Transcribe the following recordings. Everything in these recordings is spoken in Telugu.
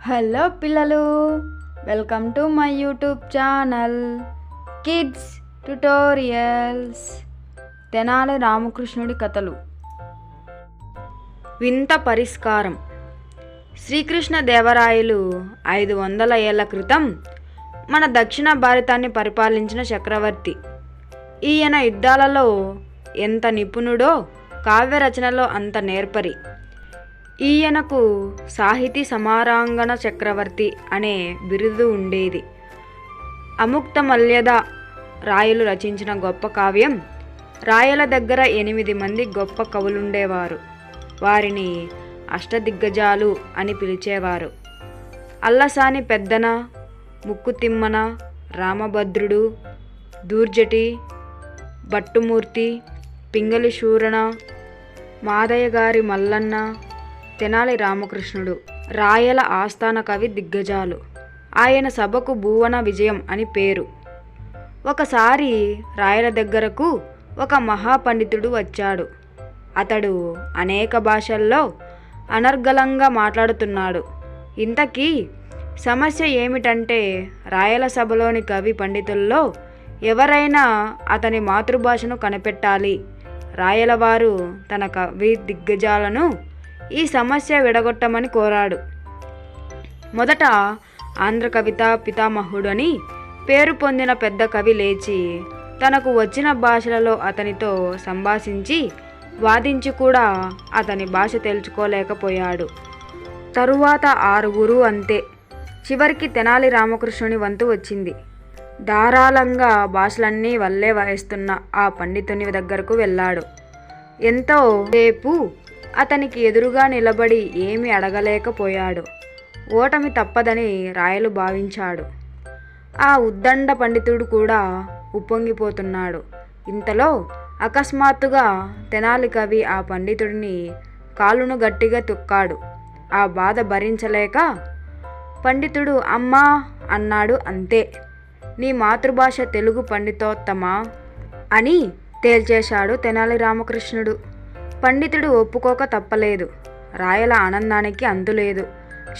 హలో పిల్లలు, welcome to my YouTube channel kids tutorials. Tenali రామకృష్ణుడి కథలు. వింత పరిష్కారం. శ్రీకృష్ణదేవరాయలు 500 ఏళ్ల క్రితం మన దక్షిణ భారతాన్ని పరిపాలించిన చక్రవర్తి. ఈయన యుద్ధాలలో ఎంత నిపుణుడో కావ్య రచనలో అంత నేర్పరి. ఈయనకు సాహితీ సమారాంగణ చక్రవర్తి అనే బిరుదు ఉండేది. అముక్త మల్యద రాయలు రచించిన గొప్ప కావ్యం. రాయల దగ్గర 8 మంది గొప్ప కవులుండేవారు. వారిని అష్టదిగ్గజాలు అని పిలిచేవారు. అల్లసాని పెద్దన, ముక్కుతిమ్మన, రామభద్రుడు, దూర్జటి, భట్టుమూర్తి, పింగళి శూరణ, మాదయ్యగారి మల్లన్న, తెనాలి రామకృష్ణుడు రాయల ఆస్థాన కవి దిగ్గజాలు. ఆయన సభకు భువన విజయం అని పేరు. ఒకసారి రాయల దగ్గరకు ఒక మహాపండితుడు వచ్చాడు. అతడు అనేక భాషల్లో అనర్గళంగా మాట్లాడుతున్నాడు. ఇంతకీ సమస్య ఏమిటంటే, రాయల సభలోని కవి పండితుల్లో ఎవరైనా అతని మాతృభాషను కనిపెట్టాలి. రాయలవారు తన కవి దిగ్గజాలను ఈ సమస్య విడగొట్టమని కోరాడు. మొదట ఆంధ్ర కవితా పితామహుడని పేరు పొందిన పెద్ద కవి లేచి తనకు వచ్చిన భాషలలో అతనితో సంభాషించి వాదించి కూడా అతని భాష తెలుసుకోలేకపోయాడు. తరువాత 6 అంతే. చివరికి తెనాలి రామకృష్ణుని వంతు వచ్చింది. ధారాళంగా భాషలన్నీ వల్లే వేస్తున్న ఆ పండితుని దగ్గరకు వెళ్ళాడు. ఎంతో సేపు అతనికి ఎదురుగా నిలబడి ఏమీ అడగలేకపోయాడు. ఓటమి తప్పదని రాయలు భావించాడు. ఆ ఉద్దండ పండితుడు కూడా ఉప్పొంగిపోతున్నాడు. ఇంతలో అకస్మాత్తుగా తెనాలి కవి ఆ పండితుడిని కాలును గట్టిగా తొక్కాడు. ఆ బాధ భరించలేక పండితుడు అమ్మా అన్నాడు. అంతే. నీ మాతృభాష తెలుగు పండితోత్తమా అని తేల్చేశాడు తెనాలి రామకృష్ణుడు. పండితుడు ఒప్పుకోక తప్పలేదు. రాయల ఆనందానికి అంతులేదు.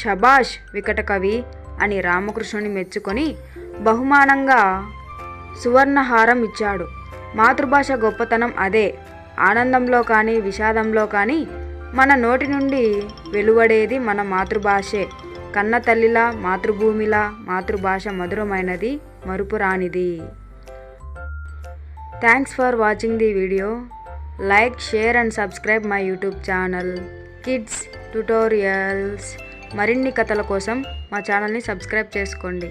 శబాష్ వికట కవి అని రామకృష్ణుని మెచ్చుకొని బహుమానంగా సువర్ణహారం ఇచ్చాడు. మాతృభాష గొప్పతనం అదే. ఆనందంలో కానీ విషాదంలో కానీ మన నోటి నుండి వెలువడేది మన మాతృభాషే. కన్న తల్లిలా, మాతృభూమిలా మాతృభాష మధురమైనది, మరుపురానిది. Thanks for watching the video. Like, share and subscribe my YouTube channel Kids Tutorials. మరిన్ని కథల కోసం మా ఛానల్ని సబ్స్క్రైబ్ చేసుకోండి.